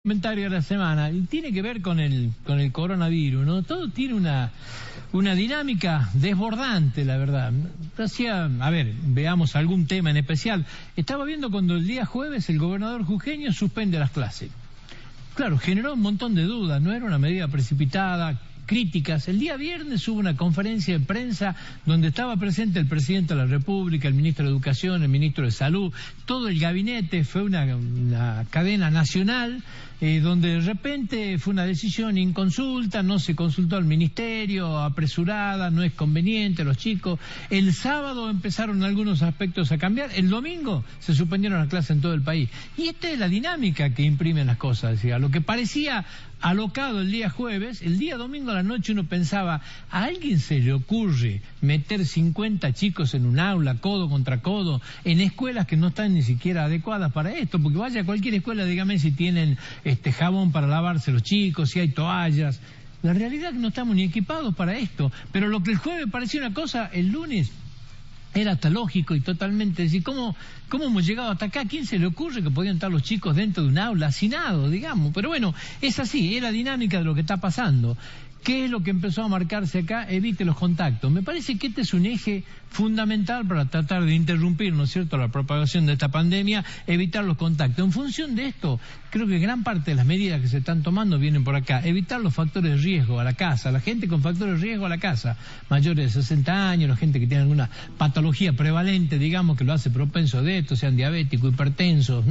Comentario de la semana y tiene que ver con el coronavirus, ¿no? Todo tiene una dinámica desbordante, la verdad. A ver, veamos algún tema en especial. Estaba viendo cuando el día jueves el gobernador jujeño suspende las clases. Claro, generó un montón de dudas, no era una medida precipitada, críticas. El día viernes hubo una conferencia de prensa donde estaba presente el presidente de la República, el ministro de Educación, el ministro de Salud, todo el gabinete. Fue una cadena nacional donde de repente fue una decisión inconsulta, no se consultó al ministerio, apresurada, no es conveniente, los chicos. El sábado empezaron algunos aspectos a cambiar, el domingo se suspendieron las clases en todo el país. Y esta es la dinámica que imprimen las cosas, ¿sí? A lo que parecía alocado el día jueves, el día domingo a la noche uno pensaba, ¿a alguien se le ocurre meter 50 chicos en un aula, codo contra codo, en escuelas que no están ni siquiera adecuadas para esto? Porque vaya a cualquier escuela, dígame si tienen jabón para lavarse los chicos, si hay toallas. La realidad es que no estamos ni equipados para esto, pero lo que el jueves parecía una cosa, el lunes era hasta lógico y totalmente decir, ¿cómo hemos llegado hasta acá? ¿A quién se le ocurre que podían estar los chicos dentro de un aula hacinados, digamos? Pero bueno, es así, es la dinámica de lo que está pasando. ¿Qué es lo que empezó a marcarse acá? Evite los contactos. Me parece que este es un eje fundamental para tratar de interrumpir, ¿no es cierto?, la propagación de esta pandemia, evitar los contactos. En función de esto, creo que gran parte de las medidas que se están tomando vienen por acá. Evitar los factores de riesgo a la casa, la gente con factores de riesgo a la casa, mayores de 60 años, la gente que tiene alguna patología prevalente, digamos, que lo hace propenso de esto, sean diabéticos, hipertensos.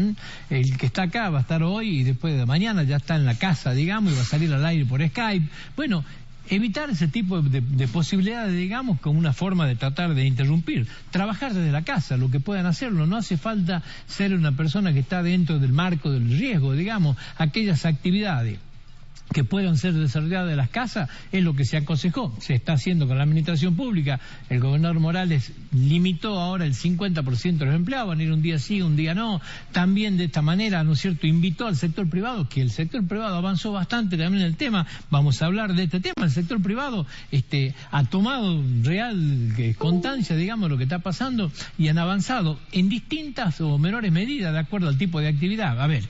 El que está acá va a estar hoy y después de mañana ya está en la casa, digamos, y va a salir al aire por Skype. Bueno, evitar ese tipo de posibilidades, digamos, como una forma de tratar de interrumpir. Trabajar desde la casa, lo que puedan hacerlo. No hace falta ser una persona que está dentro del marco del riesgo, digamos. Aquellas actividades que puedan ser desarrolladas de las casas es lo que se aconsejó, se está haciendo con la administración pública. El gobernador Morales limitó ahora el 50% de los empleados, van a ir un día sí, un día no. También de esta manera, ¿no es cierto?, invitó al sector privado, que el sector privado avanzó bastante también en el tema. Vamos a hablar de este tema. El sector privado ha tomado real constancia, digamos, de lo que está pasando y han avanzado en distintas o menores medidas de acuerdo al tipo de actividad. A ver,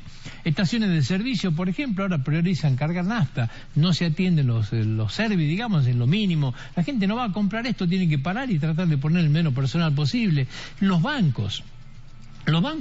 estaciones de servicio, por ejemplo, ahora priorizan cargar nafta, no se atienden los servicios, digamos, en lo mínimo. La gente no va a comprar esto, tiene que parar y tratar de poner el menos personal posible. Los bancos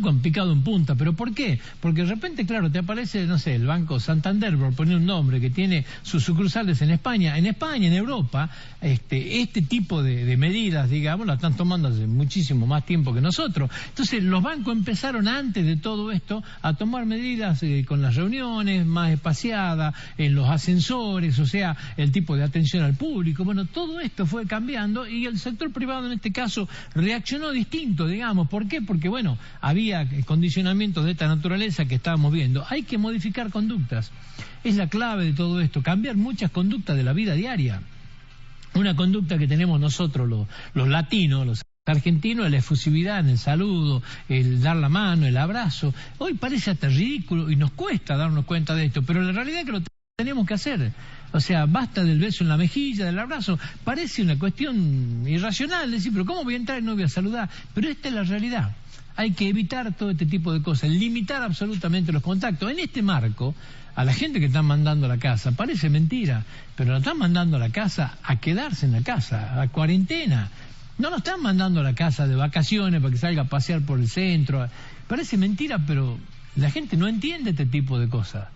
han picado en punta, ¿pero por qué? Porque de repente, claro, te aparece, no sé, el Banco Santander, por poner un nombre, que tiene sus sucursales en España, en Europa, este tipo de medidas, digamos, las están tomando hace muchísimo más tiempo que nosotros. Entonces, los bancos empezaron antes de todo esto a tomar medidas con las reuniones más espaciadas, en los ascensores, o sea, el tipo de atención al público. Bueno, todo esto fue cambiando y el sector privado en este caso reaccionó distinto, digamos. ¿Por qué? Porque, bueno, había condicionamientos de esta naturaleza que estábamos viendo. Hay que modificar conductas. Es la clave de todo esto, cambiar muchas conductas de la vida diaria. Una conducta que tenemos nosotros, los latinos, los argentinos, la efusividad en el saludo, el dar la mano, el abrazo. Hoy parece hasta ridículo y nos cuesta darnos cuenta de esto, pero la realidad es que lo tenemos que hacer. O sea, basta del beso en la mejilla, del abrazo. Parece una cuestión irracional decir, pero ¿cómo voy a entrar y no voy a saludar? Pero esta es la realidad. Hay que evitar todo este tipo de cosas, limitar absolutamente los contactos. En este marco, a la gente que están mandando a la casa, parece mentira, pero la están mandando a la casa a quedarse en la casa, a cuarentena. No lo están mandando a la casa de vacaciones para que salga a pasear por el centro. Parece mentira, pero la gente no entiende este tipo de cosas.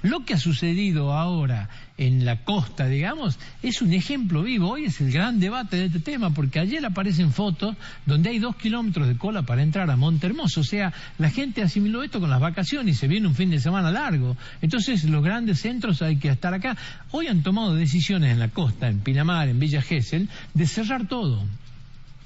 Lo que ha sucedido ahora en la costa, digamos, es un ejemplo vivo. Hoy es el gran debate de este tema, porque ayer aparecen fotos donde hay 2 kilómetros de cola para entrar a Montehermoso. O sea, la gente asimiló esto con las vacaciones y se viene un fin de semana largo. Entonces, los grandes centros hay que estar acá. Hoy han tomado decisiones en la costa, en Pinamar, en Villa Gesell, de cerrar todo.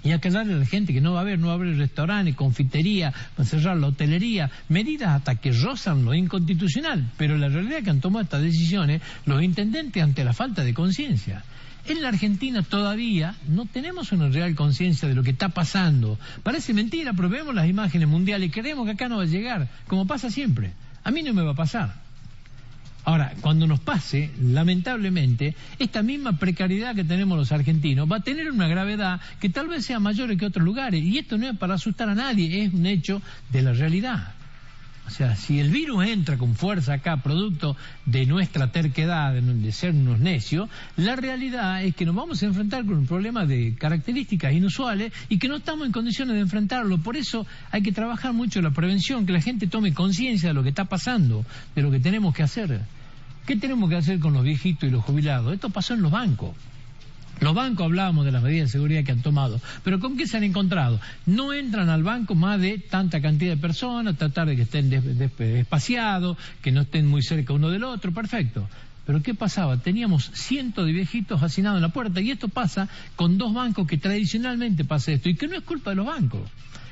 Y aclararle a la gente que no va a haber restaurantes, confitería, va a cerrar la hotelería, medidas hasta que rozan lo inconstitucional. Pero la realidad es que han tomado estas decisiones los intendentes ante la falta de conciencia. En la Argentina todavía no tenemos una real conciencia de lo que está pasando. Parece mentira, pero vemos las imágenes mundiales y creemos que acá no va a llegar, como pasa siempre. A mí no me va a pasar. Ahora, cuando nos pase, lamentablemente, esta misma precariedad que tenemos los argentinos va a tener una gravedad que tal vez sea mayor que otros lugares. Y esto no es para asustar a nadie, es un hecho de la realidad. O sea, si el virus entra con fuerza acá, producto de nuestra terquedad, de ser unos necios, la realidad es que nos vamos a enfrentar con un problema de características inusuales y que no estamos en condiciones de enfrentarlo. Por eso hay que trabajar mucho la prevención, que la gente tome conciencia de lo que está pasando, de lo que tenemos que hacer. ¿Qué tenemos que hacer con los viejitos y los jubilados? Esto pasó en los bancos. Los bancos, hablábamos de las medidas de seguridad que han tomado, pero ¿con qué se han encontrado? No entran al banco más de tanta cantidad de personas, tratar de que estén espaciados, que no estén muy cerca uno del otro, perfecto. Pero ¿qué pasaba? Teníamos cientos de viejitos hacinados en la puerta, y esto pasa con dos bancos que tradicionalmente pasa esto, y que no es culpa de los bancos.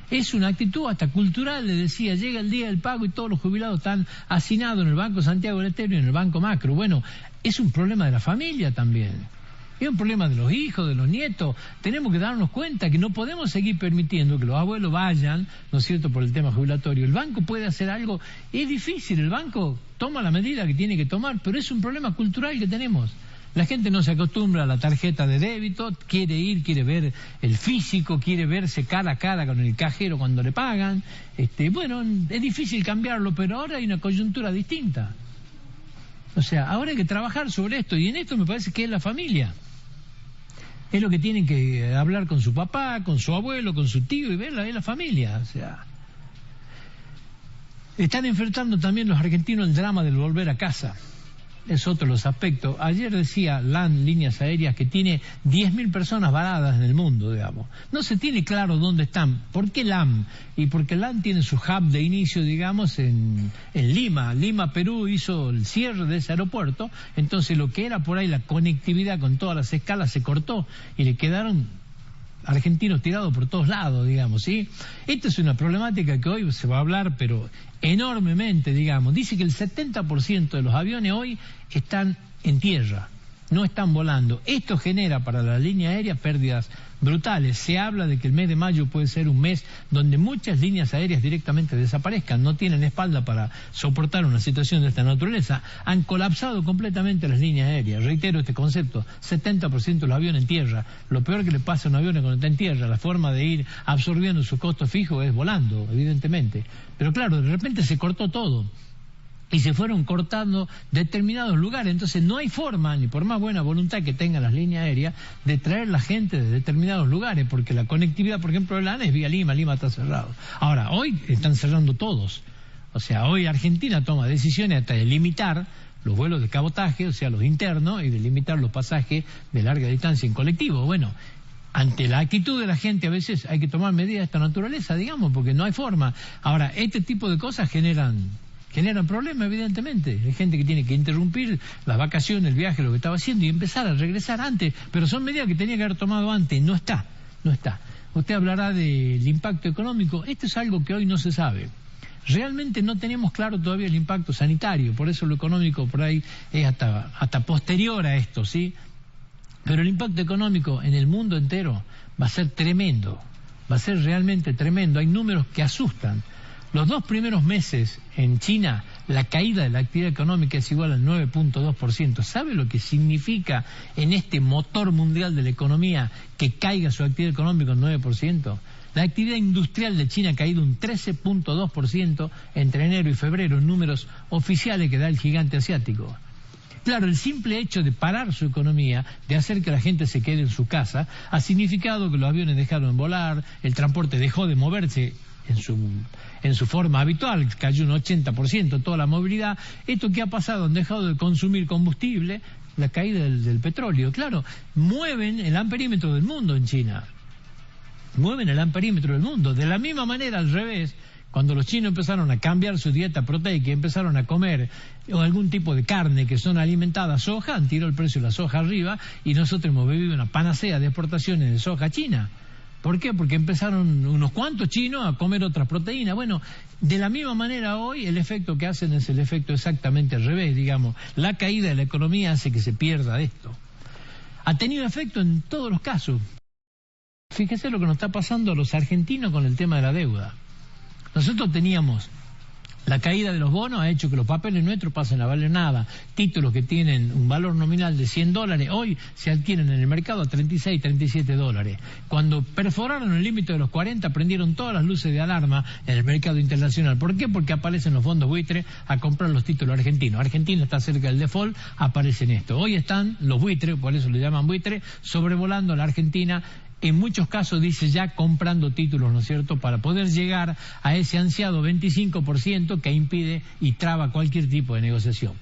Es una actitud hasta cultural, le decía, llega el día del pago y todos los jubilados están hacinados en el Banco Santiago del Estero y en el Banco Macro. Bueno, es un problema de la familia también. Es un problema de los hijos, de los nietos. Tenemos que darnos cuenta que no podemos seguir permitiendo que los abuelos vayan, ¿no es cierto?, por el tema jubilatorio. El banco puede hacer algo, es difícil, el banco toma la medida que tiene que tomar, pero es un problema cultural que tenemos. La gente no se acostumbra a la tarjeta de débito, quiere ir, quiere ver el físico, quiere verse cara a cara con el cajero cuando le pagan. Bueno, es difícil cambiarlo, pero ahora hay una coyuntura distinta. O sea, ahora hay que trabajar sobre esto, y en esto me parece que es la familia. Es lo que tienen que hablar con su papá, con su abuelo, con su tío, y verla, es la familia. O sea, están enfrentando también los argentinos el drama del volver a casa. Es otro de los aspectos. Ayer decía LAN, Líneas Aéreas, que tiene 10.000 personas varadas en el mundo, digamos. No se tiene claro dónde están. ¿Por qué LAN? Y porque LAN tiene su hub de inicio, digamos, en Lima. Lima, Perú, hizo el cierre de ese aeropuerto. Entonces lo que era por ahí la conectividad con todas las escalas se cortó y le quedaron argentinos tirados por todos lados, digamos, ¿sí? Esta es una problemática que hoy se va a hablar, pero enormemente, digamos. Dice que el 70% de los aviones hoy están en tierra, no están volando. Esto genera para la línea aérea pérdidas brutales. Se habla de que el mes de mayo puede ser un mes donde muchas líneas aéreas directamente desaparezcan, no tienen espalda para soportar una situación de esta naturaleza. Han colapsado completamente las líneas aéreas. Reitero este concepto, 70% de los aviones en tierra. Lo peor que le pasa a un avión cuando está en tierra, la forma de ir absorbiendo su costo fijo es volando, evidentemente. Pero claro, de repente se cortó todo y se fueron cortando determinados lugares. Entonces no hay forma, ni por más buena voluntad que tengan las líneas aéreas, de traer la gente de determinados lugares, porque la conectividad, por ejemplo, de la ANA es vía Lima. Lima está cerrado. Ahora, hoy están cerrando todos. O sea, hoy Argentina toma decisiones hasta de limitar los vuelos de cabotaje, o sea, los internos, y de limitar los pasajes de larga distancia en colectivo. Bueno, ante la actitud de la gente a veces hay que tomar medidas de esta naturaleza, digamos, porque no hay forma. Ahora, este tipo de cosas generan problemas, evidentemente. Hay gente que tiene que interrumpir las vacaciones, el viaje, lo que estaba haciendo, y empezar a regresar antes, pero son medidas que tenía que haber tomado antes. No está. Usted hablará del impacto económico. Esto es algo que hoy no se sabe. Realmente no tenemos claro todavía el impacto sanitario, por eso lo económico por ahí es hasta posterior a esto, ¿sí? Pero el impacto económico en el mundo entero va a ser tremendo, va a ser realmente tremendo. Hay números que asustan. Los 2 primeros meses en China, la caída de la actividad económica es igual al 9.2%. ¿Sabe lo que significa en este motor mundial de la economía que caiga su actividad económica en 9%? La actividad industrial de China ha caído un 13.2% entre enero y febrero, en números oficiales que da el gigante asiático. Claro, el simple hecho de parar su economía, de hacer que la gente se quede en su casa, ha significado que los aviones dejaron de volar, el transporte dejó de moverse en su forma habitual, cayó un 80% toda la movilidad. Esto que ha pasado, han dejado de consumir combustible, la caída del petróleo. Claro, mueven el amperímetro del mundo en China, mueven el amperímetro del mundo. De la misma manera, al revés, cuando los chinos empezaron a cambiar su dieta proteica, empezaron a comer algún tipo de carne que son alimentadas soja, han tirado el precio de la soja arriba, y nosotros hemos vivido una panacea de exportaciones de soja china. ¿Por qué? Porque empezaron unos cuantos chinos a comer otras proteínas. Bueno, de la misma manera hoy el efecto que hacen es el efecto exactamente al revés, digamos. La caída de la economía hace que se pierda esto. Ha tenido efecto en todos los casos. Fíjese lo que nos está pasando a los argentinos con el tema de la deuda. Nosotros teníamos La caída de los bonos ha hecho que los papeles nuestros pasen a valer nada. Títulos que tienen un valor nominal de $100 hoy se adquieren en el mercado a $36, $37. Cuando perforaron el límite de los 40, prendieron todas las luces de alarma en el mercado internacional. ¿Por qué? Porque aparecen los fondos buitres a comprar los títulos argentinos. Argentina está cerca del default, aparecen esto. Hoy están los buitres, por eso le llaman buitres, sobrevolando la Argentina. En muchos casos dice ya comprando títulos, ¿no es cierto?, para poder llegar a ese ansiado 25% que impide y traba cualquier tipo de negociación.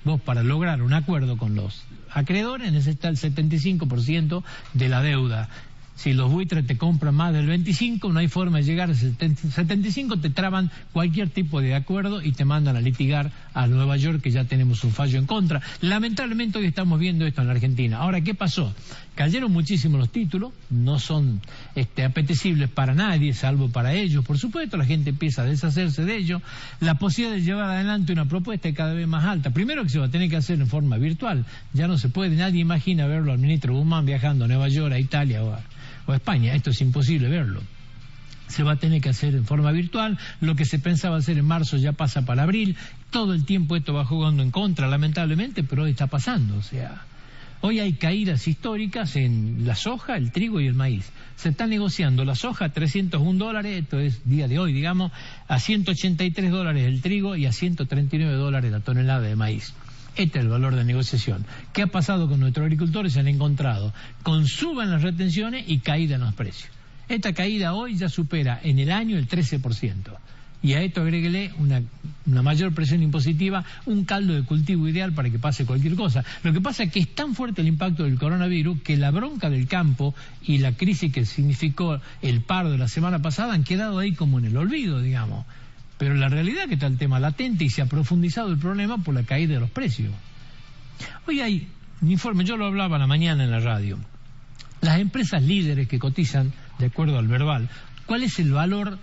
Vos, para lograr un acuerdo con los acreedores, necesitas el 75% de la deuda. Si los buitres te compran más del 25, no hay forma de llegar al 75, te traban cualquier tipo de acuerdo y te mandan a litigar a Nueva York, que ya tenemos un fallo en contra. Lamentablemente hoy estamos viendo esto en la Argentina. Ahora, ¿qué pasó? Cayeron muchísimo los títulos, no son apetecibles para nadie, salvo para ellos. Por supuesto, la gente empieza a deshacerse de ellos. La posibilidad de llevar adelante una propuesta es cada vez más alta. Primero, que se va a tener que hacer en forma virtual. Ya no se puede, nadie imagina verlo al ministro Guzmán viajando a Nueva York, a Italia o a España. Esto es imposible verlo. Se va a tener que hacer en forma virtual. Lo que se pensaba hacer en marzo ya pasa para abril. Todo el tiempo esto va jugando en contra, lamentablemente, pero hoy está pasando. O sea, hoy hay caídas históricas en la soja, el trigo y el maíz. Se está negociando la soja a $301, esto es día de hoy, digamos, a $183 el trigo y a $139 la tonelada de maíz. Este es el valor de negociación. ¿Qué ha pasado con nuestros agricultores? Se han encontrado con suba en las retenciones y caída en los precios. Esta caída hoy ya supera en el año el 13%. Y a esto agréguele una mayor presión impositiva, un caldo de cultivo ideal para que pase cualquier cosa. Lo que pasa es que es tan fuerte el impacto del coronavirus que la bronca del campo y la crisis que significó el paro de la semana pasada han quedado ahí como en el olvido, digamos. Pero la realidad es que está el tema latente y se ha profundizado el problema por la caída de los precios. Hoy hay un informe, yo lo hablaba a la mañana en la radio. Las empresas líderes que cotizan, de acuerdo al verbal, ¿cuál es el valor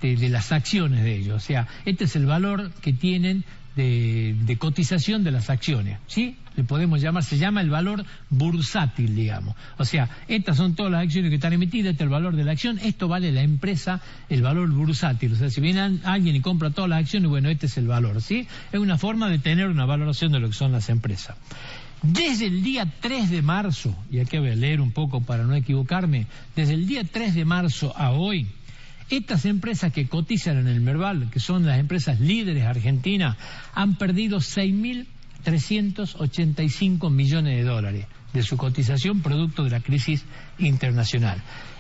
de las acciones de ellos? O sea, este es el valor que tienen de cotización de las acciones, ¿sí? Le podemos llamar, se llama el valor bursátil, digamos. O sea, estas son todas las acciones que están emitidas, este es el valor de la acción, esto vale la empresa, el valor bursátil. O sea, si viene alguien y compra todas las acciones, bueno, este es el valor, ¿sí? Es una forma de tener una valoración de lo que son las empresas. Desde el día 3 de marzo, y aquí voy a leer un poco para no equivocarme, desde el día 3 de marzo a hoy, estas empresas que cotizan en el Merval, que son las empresas líderes argentinas, han perdido 6.385 millones de dólares de su cotización producto de la crisis internacional.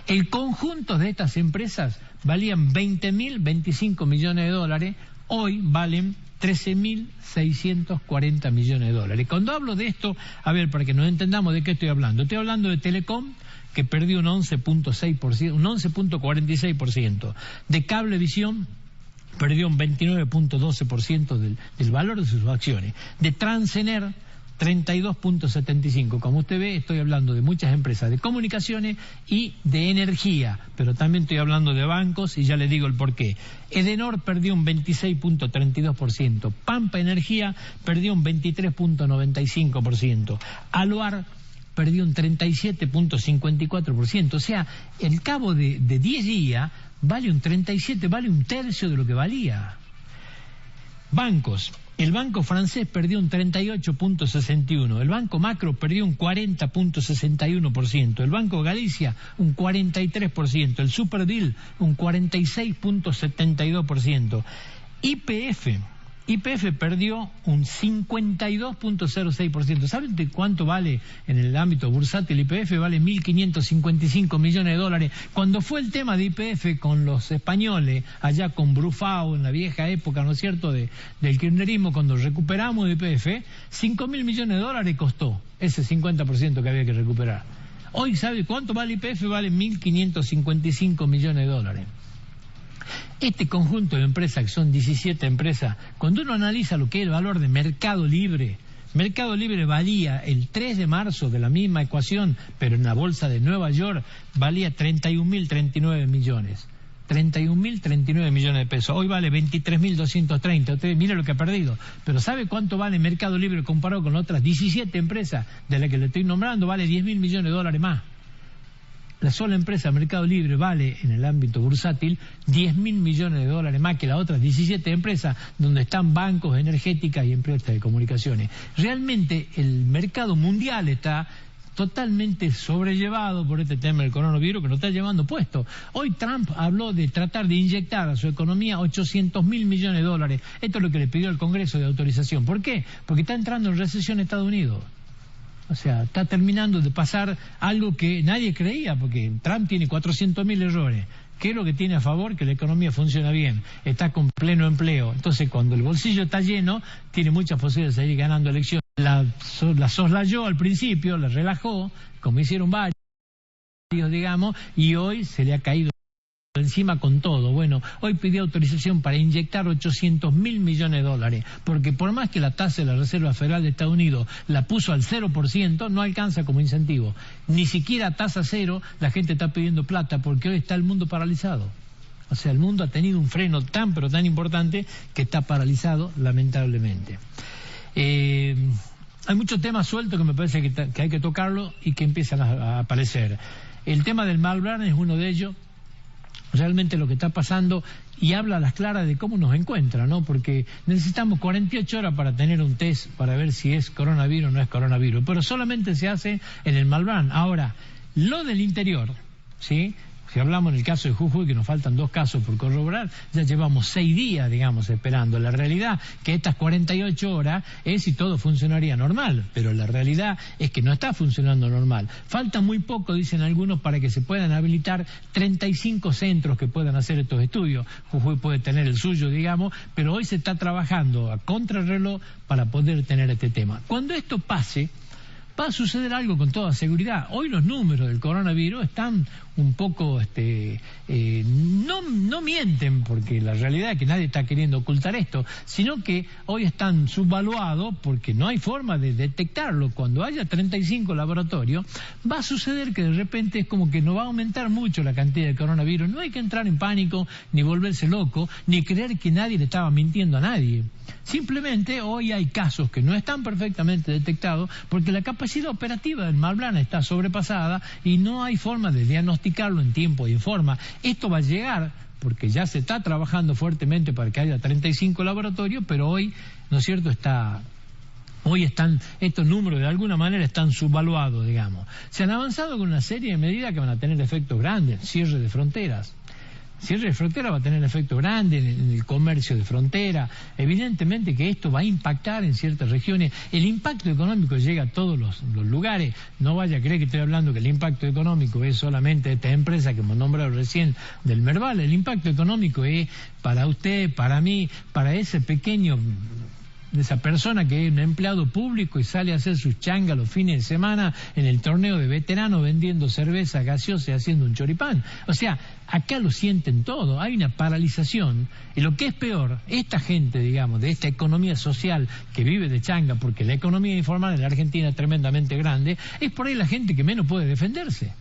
El conjunto de estas empresas valían 20.025 millones de dólares, hoy valen 13.640 millones de dólares. Cuando hablo de esto, a ver, para que nos entendamos de qué estoy hablando de Telecom, que perdió un 11.6%, un 11.46%, de Cablevisión perdió un 29.12% del valor de sus acciones, de Transener 32.75%. Como usted ve, estoy hablando de muchas empresas de comunicaciones y de energía, pero también estoy hablando de bancos y ya le digo el porqué. Edenor perdió un 26.32%, Pampa Energía perdió un 23.95%, Aluar perdió un 37.54%, o sea, el cabo de 10 días vale un 37, vale un tercio de lo que valía. Bancos, el banco francés perdió un 38.61%, el banco Macro perdió un 40.61%, el banco Galicia un 43%, el Superdeal un 46.72%, YPF perdió un 52.06%. ¿Saben de cuánto vale en el ámbito bursátil YPF? Vale 1.555 millones de dólares. Cuando fue el tema de YPF con los españoles, allá con Brufao, en la vieja época, ¿no es cierto?, del kirchnerismo, cuando recuperamos YPF, 5.000 millones de dólares costó ese 50% que había que recuperar. Hoy, ¿sabe cuánto vale YPF? Vale 1.555 millones de dólares. Este conjunto de empresas, que son 17 empresas, cuando uno analiza lo que es el valor de Mercado Libre valía el 3 de marzo de la misma ecuación, pero en la bolsa de Nueva York valía 31.039 millones. 31.039 millones de pesos. Hoy vale 23.230. Usted mire lo que ha perdido. Pero ¿sabe cuánto vale Mercado Libre comparado con otras 17 empresas de las que le estoy nombrando? Vale 10.000 millones de dólares más. La sola empresa Mercado Libre vale en el ámbito bursátil 10.000 millones de dólares más que las otras 17 empresas donde están bancos, energéticas y empresas de comunicaciones. Realmente el mercado mundial está totalmente sobrellevado por este tema del coronavirus que nos está llevando puesto. Hoy Trump habló de tratar de inyectar a su economía 800.000 millones de dólares. Esto es lo que le pidió el Congreso de autorización. ¿Por qué? Porque está entrando en recesión Estados Unidos. O sea, está terminando de pasar algo que nadie creía, porque Trump tiene 400.000 errores. ¿Qué es lo que tiene a favor? Que la economía funciona bien, está con pleno empleo. Entonces, cuando el bolsillo está lleno, tiene muchas posibilidades de seguir ganando elecciones. La soslayó al principio, la relajó, como hicieron varios, digamos, y hoy se le ha caído encima con todo. Bueno, hoy pidió autorización para inyectar 800.000 millones de dólares, porque por más que la tasa de la Reserva Federal de Estados Unidos la puso al 0%, no alcanza como incentivo. Ni siquiera a tasa cero la gente está pidiendo plata, porque hoy está el mundo paralizado. O sea, el mundo ha tenido un freno tan pero tan importante que está paralizado, lamentablemente. Hay muchos temas sueltos que me parece que hay que tocarlo y que empiezan a aparecer. El tema del Malbrán es uno de ellos. Realmente lo que está pasando, y habla a las claras de cómo nos encuentra, ¿no? Porque necesitamos 48 horas para tener un test para ver si es coronavirus o no es coronavirus, pero solamente se hace en el Malbrán. Ahora, lo del interior, ¿sí? Si hablamos en el caso de Jujuy, que nos faltan 2 casos por corroborar, ya llevamos 6 días, digamos, esperando. La realidad que estas 48 horas es si todo funcionaría normal, pero la realidad es que no está funcionando normal. Falta muy poco, dicen algunos, para que se puedan habilitar 35 centros que puedan hacer estos estudios. Jujuy puede tener el suyo, digamos, pero hoy se está trabajando a contrarreloj para poder tener este tema. Cuando esto pase, va a suceder algo con toda seguridad. Hoy los números del coronavirus están un poco, no mienten, porque la realidad es que nadie está queriendo ocultar esto, sino que hoy están subvaluados porque no hay forma de detectarlo. Cuando haya 35 laboratorios, va a suceder que de repente es como que no va a aumentar mucho la cantidad de coronavirus. No hay que entrar en pánico, ni volverse loco, ni creer que nadie le estaba mintiendo a nadie. Simplemente hoy hay casos que no están perfectamente detectados porque la capacidad operativa del Malbrán está sobrepasada y no hay forma de diagnosticarlo en tiempo y en forma. Esto va a llegar porque ya se está trabajando fuertemente para que haya 35 laboratorios, pero hoy, ¿no es cierto?, hoy están, estos números de alguna manera están subvaluados, digamos. Se han avanzado con una serie de medidas que van a tener efectos grandes, cierre de fronteras. Cierre de frontera va a tener efecto grande en el comercio de frontera. Evidentemente que esto va a impactar en ciertas regiones. El impacto económico llega a todos los lugares. No vaya a creer que estoy hablando que el impacto económico es solamente esta empresa que hemos nombrado recién del Merval. El impacto económico es para usted, para mí, para ese pequeño, de esa persona que es un empleado público y sale a hacer sus changas los fines de semana en el torneo de veteranos vendiendo cerveza gaseosa y haciendo un choripán. O sea, acá lo sienten todo, hay una paralización. Y lo que es peor, esta gente, digamos, de esta economía social que vive de changa, porque la economía informal en la Argentina es tremendamente grande, es por ahí la gente que menos puede defenderse.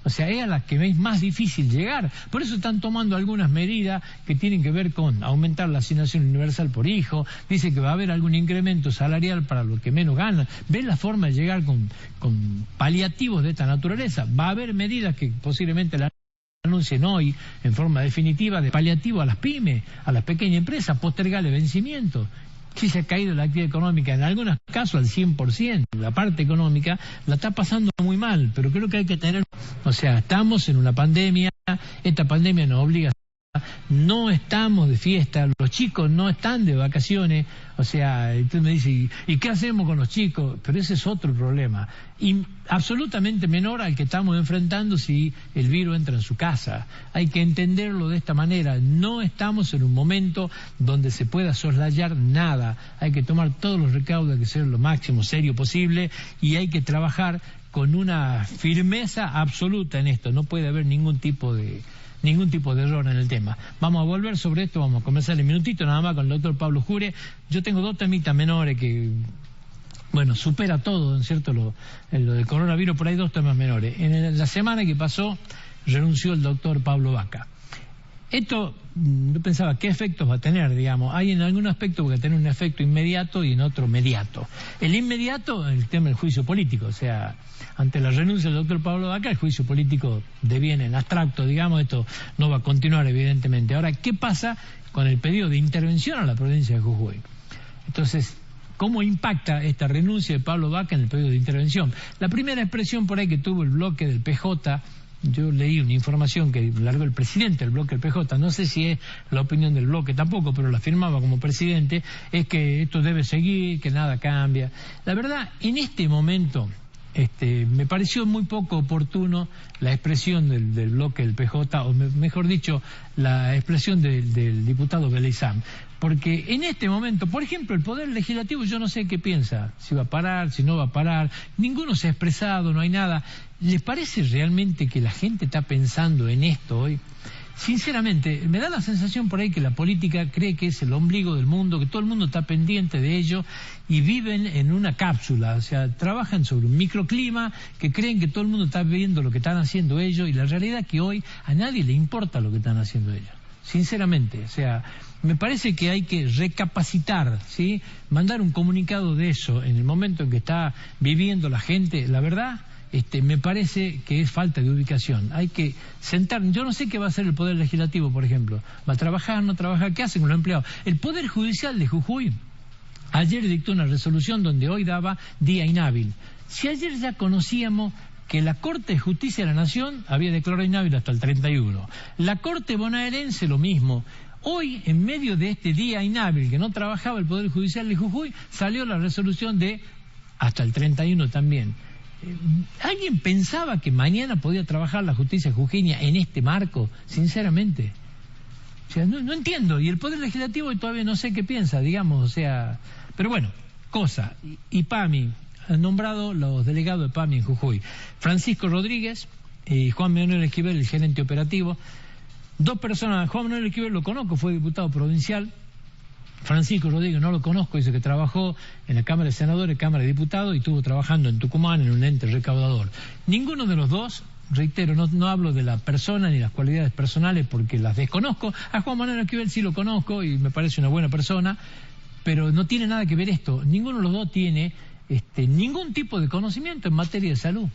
O sea, es a la que es más difícil llegar. Por eso están tomando algunas medidas que tienen que ver con aumentar la asignación universal por hijo. Dice que va a haber algún incremento salarial para los que menos ganan. ¿Ven la forma de llegar con paliativos de esta naturaleza? Va a haber medidas que posiblemente la anuncien hoy en forma definitiva de paliativo a las pymes, a las pequeñas empresas, postergarle vencimientos. Sí, se ha caído la actividad económica, en algunos casos al 100%. La parte económica la está pasando muy mal, pero creo que hay que tener... O sea, estamos en una pandemia, esta pandemia nos obliga a... No estamos de fiesta, los chicos no están de vacaciones, o sea, usted me dice, ¿y qué hacemos con los chicos? Pero ese es otro problema, y absolutamente menor al que estamos enfrentando si el virus entra en su casa. Hay que entenderlo de esta manera, no estamos en un momento donde se pueda soslayar nada, hay que tomar todos los recaudos, hay que ser lo máximo serio posible, y hay que trabajar con una firmeza absoluta en esto, no puede haber ningún tipo de error en el tema. Vamos a volver sobre esto, vamos a comenzar en minutito nada más con el doctor Pablo Jure. Yo tengo 2 temitas menores que, bueno, supera todo, ¿no es cierto?, lo del coronavirus, por ahí 2 temas menores. En la semana que pasó renunció el doctor Pablo Vaca. Esto, yo pensaba, ¿qué efectos va a tener? Digamos, hay en algún aspecto que tener un efecto inmediato y en otro mediato. El inmediato, el tema del juicio político, o sea, ante la renuncia del doctor Pablo Baca, el juicio político deviene en abstracto, digamos, esto no va a continuar evidentemente. Ahora, ¿qué pasa con el pedido de intervención a la provincia de Jujuy? Entonces, ¿cómo impacta esta renuncia de Pablo Baca en el pedido de intervención? La primera expresión por ahí que tuvo el bloque del PJ, yo leí una información que largó el presidente del bloque del PJ, no sé si es la opinión del bloque tampoco, pero la firmaba como presidente, es que esto debe seguir, que nada cambia. La verdad, en este momento me pareció muy poco oportuno la expresión del bloque del PJ, o mejor dicho, la expresión del diputado Beleizam. Porque en este momento, por ejemplo, el Poder Legislativo, yo no sé qué piensa, si va a parar, si no va a parar, ninguno se ha expresado, no hay nada. ¿Les parece realmente que la gente está pensando en esto hoy? Sinceramente, me da la sensación por ahí que la política cree que es el ombligo del mundo, que todo el mundo está pendiente de ello y viven en una cápsula, o sea, trabajan sobre un microclima, que creen que todo el mundo está viendo lo que están haciendo ellos y la realidad es que hoy a nadie le importa lo que están haciendo ellos. Sinceramente, o sea, me parece que hay que recapacitar, ¿sí? Mandar un comunicado de eso en el momento en que está viviendo la gente, la verdad, me parece que es falta de ubicación. Hay que sentar, yo no sé qué va a hacer el Poder Legislativo, por ejemplo. ¿Va a trabajar, no trabajar? ¿Qué hacen con los empleados? El Poder Judicial de Jujuy ayer dictó una resolución donde hoy daba día inhábil. Si ayer ya conocíamos que la Corte de Justicia de la Nación había declarado inhábil hasta el 31. La Corte bonaerense lo mismo. Hoy, en medio de este día inhábil que no trabajaba el Poder Judicial de Jujuy, salió la resolución de hasta el 31 también. ¿Alguien pensaba que mañana podía trabajar la justicia jujeña en este marco? Sinceramente. O sea, no entiendo. Y el Poder Legislativo todavía no sé qué piensa, digamos, o sea... Pero bueno, cosa. IPAMI, han nombrado los delegados de PAMI en Jujuy. Francisco Rodríguez y Juan Manuel Esquivel, el gerente operativo. Dos personas, Juan Manuel Esquivel lo conozco, fue diputado provincial. Francisco Rodríguez no lo conozco, dice que trabajó en la Cámara de Senadores, Cámara de Diputados y estuvo trabajando en Tucumán en un ente recaudador. Ninguno de los dos, reitero, no hablo de la persona ni las cualidades personales porque las desconozco. A Juan Manuel Esquivel sí lo conozco y me parece una buena persona, pero no tiene nada que ver esto. Ninguno de los dos tiene ningún tipo de conocimiento en materia de salud.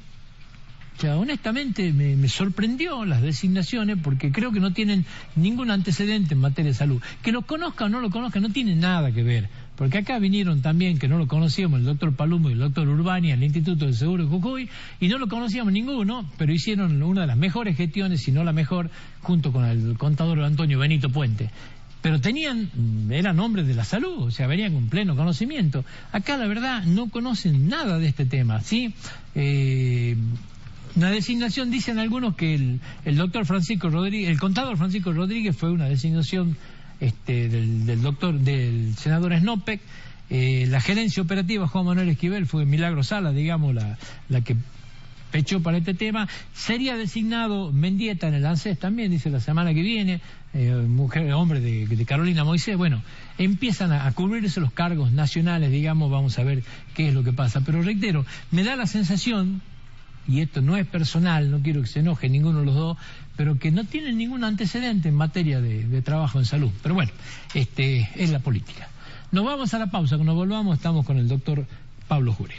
O sea, honestamente me sorprendió las designaciones porque creo que no tienen ningún antecedente en materia de salud. Que lo conozca o no lo conozca no tiene nada que ver. Porque acá vinieron también, que no lo conocíamos, el doctor Palumo y el doctor Urbani al Instituto del Seguro de Jujuy, y no lo conocíamos ninguno, pero hicieron una de las mejores gestiones, si no la mejor, junto con el contador Antonio Benito Puente. Pero eran hombres de la salud, o sea, venían con pleno conocimiento. Acá, la verdad, no conocen nada de este tema, ¿sí? Una designación, dicen algunos que el doctor Francisco Rodríguez, el contador Francisco Rodríguez fue una designación del senador Snopek. La gerencia operativa Juan Manuel Esquivel fue Milagro Sala, digamos, la que pechó para este tema. Sería designado Mendieta en el ANSES también, dice la semana que viene, hombre de Carolina Moisés. Bueno, empiezan a cubrirse los cargos nacionales, digamos, vamos a ver qué es lo que pasa. Pero reitero, me da la sensación, y esto no es personal, no quiero que se enoje ninguno de los dos, pero que no tienen ningún antecedente en materia de trabajo en salud. Pero bueno, es la política. Nos vamos a la pausa, cuando volvamos estamos con el doctor Pablo Jure.